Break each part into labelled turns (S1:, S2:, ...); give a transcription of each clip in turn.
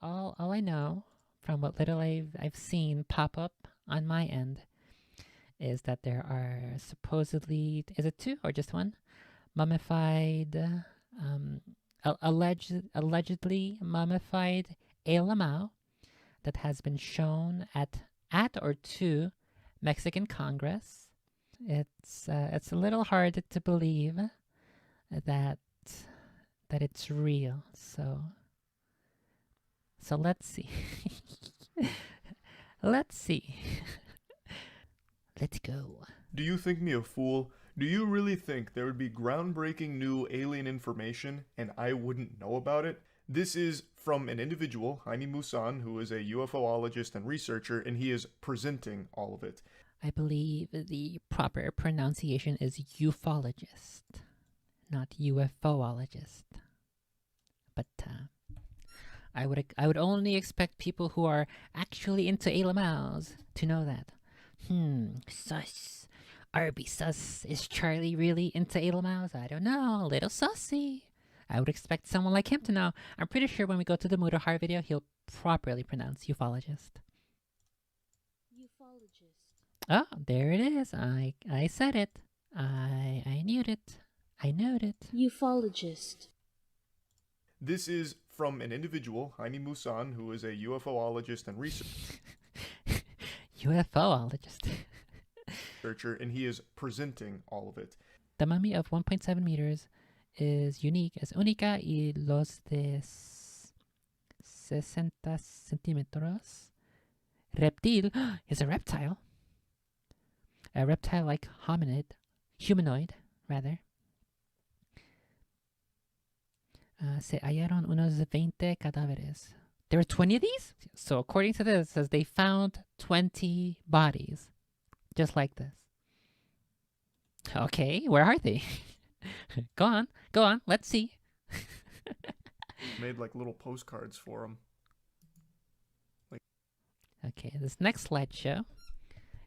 S1: all I know from what little I've seen pop up on my end is that there are supposedly, is it two or just one, mummified, um, allegedly mummified Alamau that has been shown at or to Mexican Congress. It's a little hard to believe that it's real. So let's see. Let's see. Let's go.
S2: Do you think me a fool? Do you really think there would be groundbreaking new alien information and I wouldn't know about it? This is from an individual, Jaime Musan, who is a UFOologist and researcher, and he is presenting all of it.
S1: I believe the proper pronunciation is ufologist, not UFOologist. But I would only expect people who are actually into Alamaus to know that. Sus. Arby sus. Is Charlie really into Alamaus? I don't know. A little sussy. I would expect someone like him to know. I'm pretty sure when we go to the Mutahar video, he'll properly pronounce ufologist.
S3: Ufologist.
S1: Oh, there it is. I said it. I knew it. I knowed it.
S3: Ufologist.
S2: This is from an individual, Jaime Musan, who is a UFOologist and
S1: UFOologist.
S2: researcher, and he is presenting all of it.
S1: The mummy of 1.7 meters is unique. Es única y los de 60 centímetros. Reptil is a reptile. A reptile-like humanoid, rather. Se hallaron unos 20 cadáveres. There were 20 of these? So according to this, it says they found 20 bodies. Just like this. Okay, where are they? Go on, let's see.
S2: Made like little postcards for him.
S1: Okay, this next slideshow,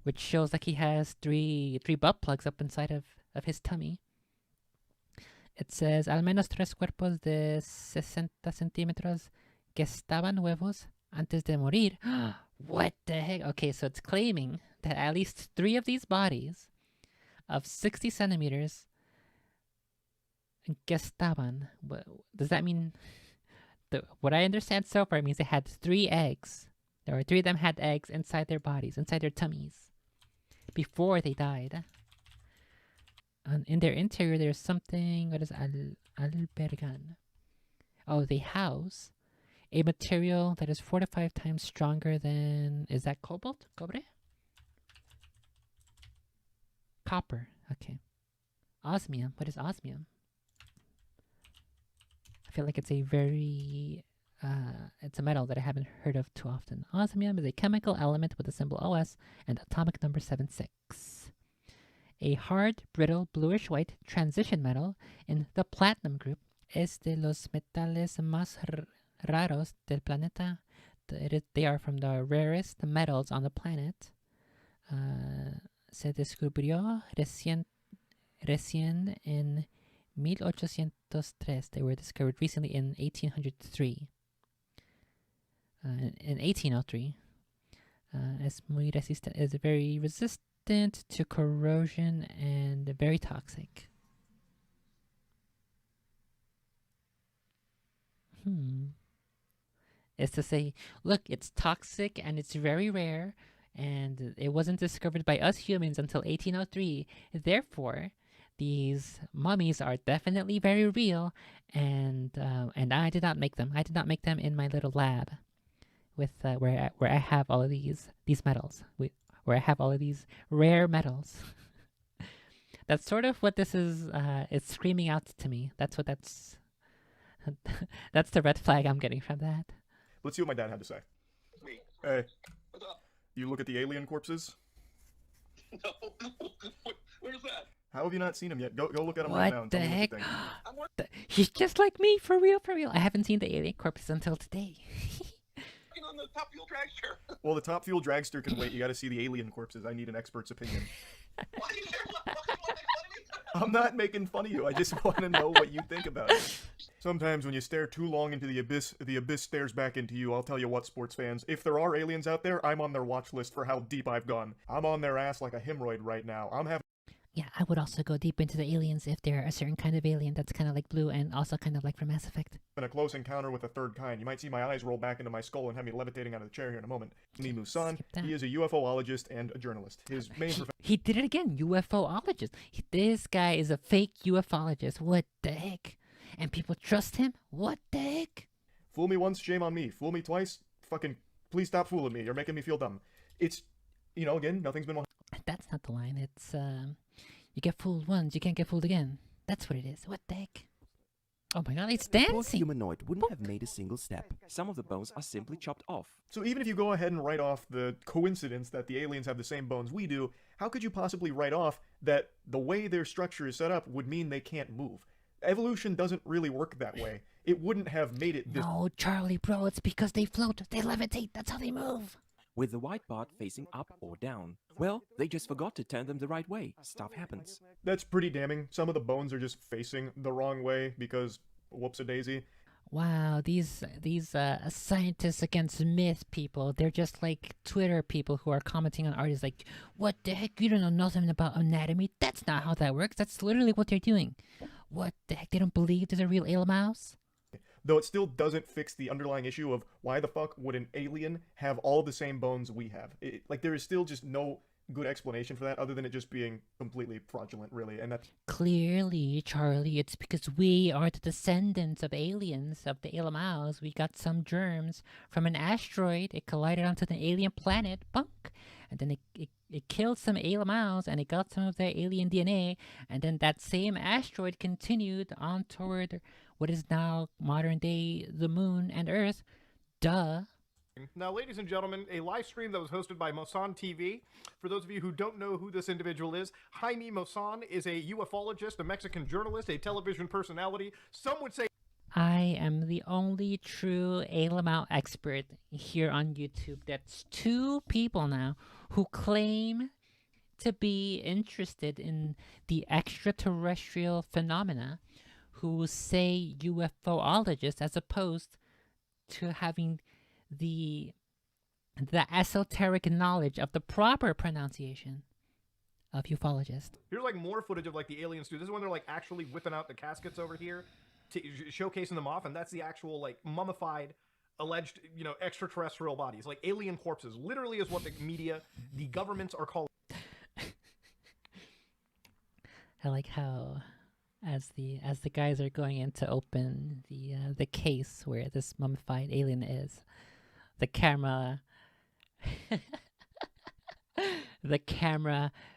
S1: which shows like he has three butt plugs up inside of his tummy. It says, al menos 3 cuerpos de 60 centímetros que estaban nuevos antes de morir. What the heck? Okay, so it's claiming that at least 3 of these bodies of 60 centimeters que estaban. Does that mean... what I understand so far means they had 3 eggs. There were 3 of them had eggs inside their bodies, inside their tummies, before they died. And in their interior, there's something. What is albergan? Oh, they house a material that is 4 to 5 times stronger than. Is that cobalt? Cobre? Copper. Okay. Osmium. What is osmium? I feel like it's a very. It's a metal that I haven't heard of too often. Osmium is a chemical element with the symbol OS and atomic number 76. A hard, brittle, bluish-white transition metal in the platinum group es de los metales más raros del planeta. They are from the rarest metals on the planet. Se descubrió recién en 1803. They were discovered recently in 1803. In 1803. Es muy resistent. Is very resistant to corrosion and very toxic. Is to say, look, it's toxic and it's very rare and it wasn't discovered by us humans until 1803. Therefore, these mummies are definitely very real and I did not make them. I did not make them in my little lab with where I have all of these metals. Where I have all of these rare metals. That's sort of what this is. It's screaming out to me. That's what that's. That's the red flag I'm getting from that.
S2: Let's see what my dad had to say.
S4: Me.
S2: Hey,
S4: What's up?
S2: you look at the alien corpses?
S4: No. Where's that?
S2: How have you not seen them yet? Go look at them right now.
S1: What
S2: And
S1: the
S2: tell me
S1: heck?
S2: what you think.
S4: I'm working
S1: He's just like me, for real, for real. I haven't seen the alien corpses until today.
S4: on the top fuel dragster.
S2: Well, the top fuel dragster can wait. You got to see the alien corpses. I need an expert's opinion.
S4: Why do you care? Why do you want to make fun of me?
S2: I'm not making fun of you. I just want to know what you think about it. Sometimes when you stare too long into the abyss stares back into you. I'll tell you what, sports fans. If there are aliens out there, I'm on their watch list for how deep I've gone. I'm on their ass like a hemorrhoid right now. I'm having
S1: Yeah, I would also go deep into the aliens if they're a certain kind of alien that's kind of like blue and also kind of like from Mass Effect.
S2: a close encounter with a third kind. You might see my eyes roll back into my skull and have me levitating out of the chair here in a moment. Musan,
S1: Skip that.
S2: he is a UFOologist and a journalist. His main
S1: He did it again, UFOologist. This guy is a fake UFOologist. What the heck? And people trust him? What the heck?
S2: fool me once, shame on me. Fool me twice, fucking please stop fooling me. You're making me feel dumb. It's, again, nothing's been
S1: That's not the line. It's, you get fooled once, you can't get fooled again. That's what it is. What the heck? Oh my god, it's
S5: The poor
S1: dancing!
S5: humanoid wouldn't have made a single step. Some of the bones are simply chopped off.
S2: So even if you go ahead and write off the coincidence that the aliens have the same bones we do, how could you possibly write off that the way their structure is set up would mean they can't move? Evolution doesn't really work that way. It wouldn't have made it this.
S1: No, Charlie, bro, it's because they float. They levitate. That's how they move.
S5: With the white part facing up or down. Well, they just forgot to turn them the right way. Stuff happens.
S2: That's pretty damning. Some of the bones are just facing the wrong way because whoops-a-daisy.
S1: Wow, these scientists against myth people, they're just like Twitter people who are commenting on artists like, what the heck, you don't know nothing about anatomy? That's not how that works. That's literally what they're doing. What the heck, they don't believe there's a real ale mouse?
S2: Though it still doesn't fix the underlying issue of why the fuck would an alien have all the same bones we have? There is still just no good explanation for that other than it just being completely fraudulent, really, and that's...
S1: Clearly, Charlie, it's because we are the descendants of aliens, of the ale mouse. We got some germs from an asteroid. It collided onto the alien planet, bunk. And then it killed some ale mouse, and it got some of their alien DNA. And then that same asteroid continued on toward what is now modern day the moon and Earth. Duh.
S6: Now, ladies and gentlemen, a live stream that was hosted by Mosan TV. For those of you who don't know who this individual is, Jaime Mosan is a ufologist, a Mexican journalist, a television personality. Some would say
S1: I am the only true Alamau expert here on YouTube. That's two people now who claim to be interested in the extraterrestrial phenomena, who say UFOologists as opposed to having the esoteric knowledge of the proper pronunciation of ufologist.
S6: here's like more footage of like the aliens too. This is when they're like actually whipping out the caskets over here, showcasing them off, and that's the actual like mummified, alleged extraterrestrial bodies, like alien corpses. Literally is what the media, the governments are calling.
S1: I like how, as the guys are going in to open the case where this mummified alien is, the camera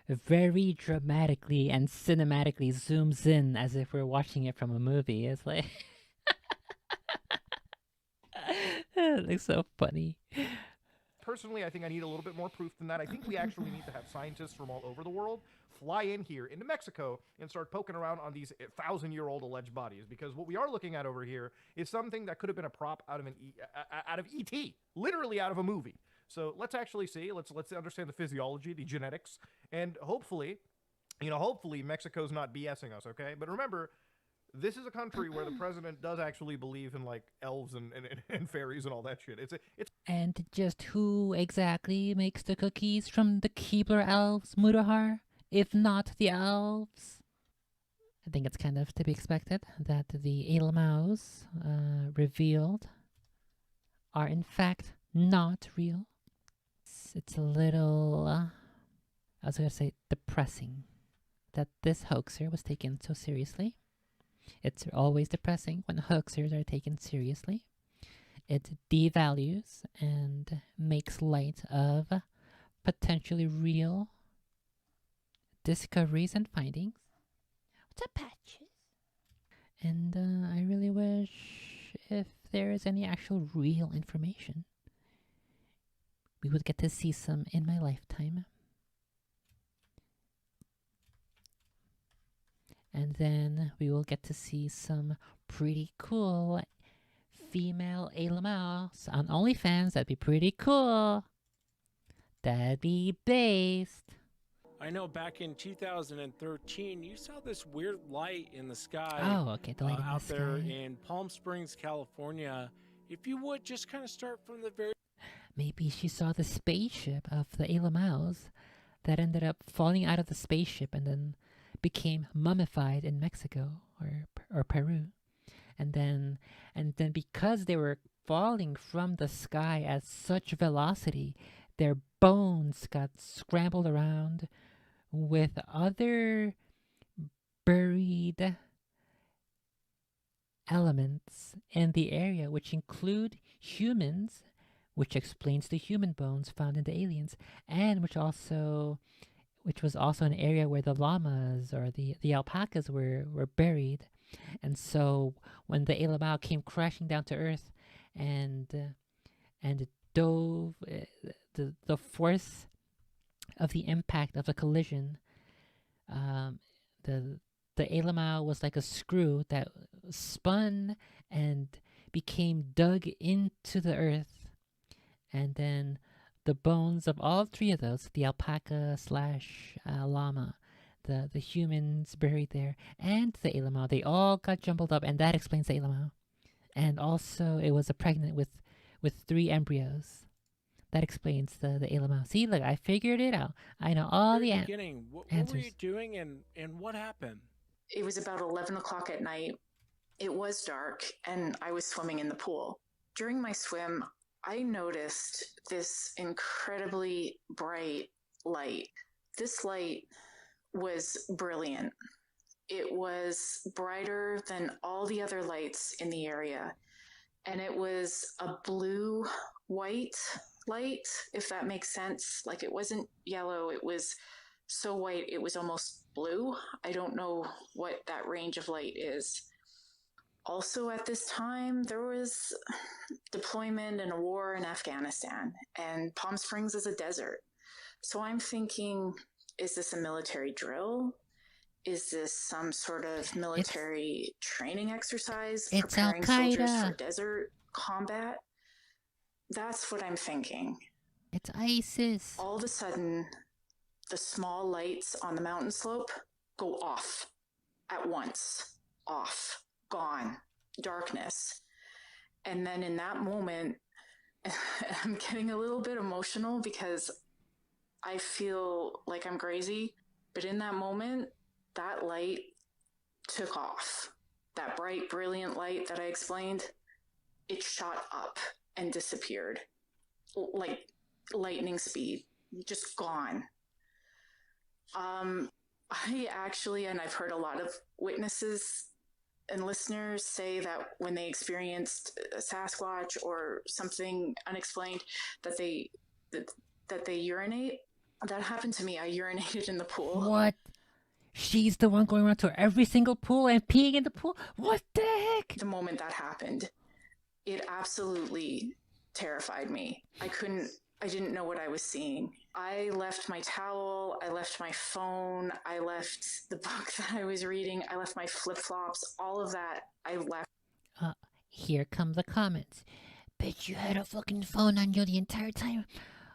S1: very dramatically and cinematically zooms in as if we're watching it from a movie. It's like it looks so funny.
S6: Personally, I think I need a little bit more proof than that. I think we actually need to have scientists from all over the world fly in here into Mexico and start poking around on these 1,000-year-old alleged bodies, because what we are looking at over here is something that could have been a prop out of out of E.T., literally out of a movie. So let's actually see. Let's understand the physiology, the genetics, and hopefully Mexico's not BSing us, okay? But remember, this is a country where the president does actually believe in like elves and fairies and all that shit. It's
S1: And just who exactly makes the cookies from the Keebler elves, Mudahar, if not the elves? I think it's kind of to be expected that the Ailmaus revealed are in fact not real. It's a little, I was going to say depressing that this hoaxer was taken so seriously. It's always depressing when hoaxers are taken seriously. It devalues and makes light of potentially real discoveries and findings. What's up, Patches? And I really wish if there is any actual real information, we would get to see some in my lifetime. And then we will get to see some pretty cool female alien mouse on OnlyFans. That'd be pretty cool. That'd be based.
S7: I know back in 2013, you saw this weird light in the sky
S1: Oh, okay, the light in
S7: out
S1: the
S7: there
S1: sky.
S7: in Palm Springs, California. If you would just kind of start from the very
S1: Maybe she saw the spaceship of the alien mouse that ended up falling out of the spaceship and then became mummified in Mexico or Peru. And then because they were falling from the sky at such velocity, their bones got scrambled around with other buried elements in the area, which include humans, which explains the human bones found in the aliens, and which was also an area where the llamas or the alpacas were buried. And so when the Elamau came crashing down to Earth and it dove, the force of the impact of the collision, the Elamau was like a screw that spun and became dug into the earth, and then the bones of all three of those, the alpaca slash llama, the humans buried there, and the Elamau, they all got jumbled up, and that explains the Elamau. And also, it was pregnant with 3 embryos. That explains the Elamau. See, look, I figured it out. I know all the
S7: beginning. What
S1: answers.
S7: were you doing and what happened?
S8: It was about 11 o'clock at night. It was dark, and I was swimming in the pool. During my swim, I noticed this incredibly bright light. This light was brilliant. It was brighter than all the other lights in the area, and it was a blue-white light, if that makes sense. Like, it wasn't yellow, it was so white it was almost blue. I don't know what that range of light is. Also, at this time, there was deployment and a war in Afghanistan, and Palm Springs is a desert. So I'm thinking, is this a military drill? Is this some sort of military training exercise preparing soldiers for desert combat? That's what I'm thinking.
S1: It's ISIS.
S8: All of a sudden, the small lights on the mountain slope go off at once. Off. Gone. Darkness. And then in that moment, I'm getting a little bit emotional because I feel like I'm crazy. But in that moment, that light took off. That bright, brilliant light that I explained, it shot up and disappeared. Like lightning speed. Just gone. I actually, and I've heard a lot of witnesses and listeners say that when they experienced a Sasquatch or something unexplained, that they urinate. That happened to me. I urinated in the pool.
S1: What? She's the one going around to every single pool and peeing in the pool? What the heck?
S8: The moment that happened, it absolutely terrified me. I didn't know what I was seeing. I left my towel, I left my phone, I left the book that I was reading, I left my flip-flops, all of that, I left.
S1: Here come the comments. Bitch, you had a fucking phone on you the entire time.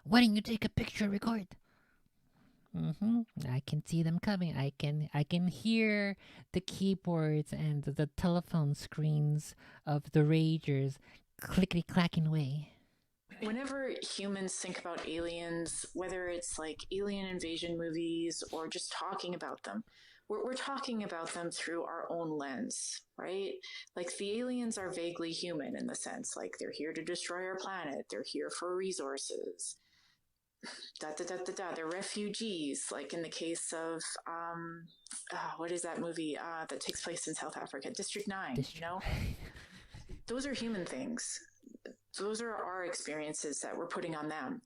S1: Why didn't you take a picture, record? I can see them coming. I can hear the keyboards and the telephone screens of the ragers clickety-clacking away.
S8: Whenever humans think about aliens, whether it's like alien invasion movies or just talking about them, we're talking about them through our own lens, right? Like, the aliens are vaguely human in the sense, like, they're here to destroy our planet, they're here for resources, they're refugees, like in the case of, what is that movie that takes place in South Africa? District 9, you know? Those are human things. Those are our experiences that we're putting on them.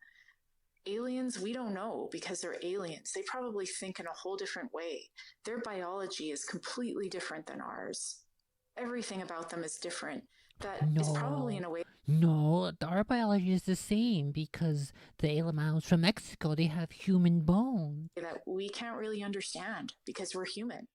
S8: Aliens, we don't know because they're aliens. They probably think in a whole different way. Their biology is completely different than ours. Everything about them is different. That is probably in a way...
S1: No, our biology is the same because the Elamans from Mexico, they have human bones.
S8: that we can't really understand because we're human.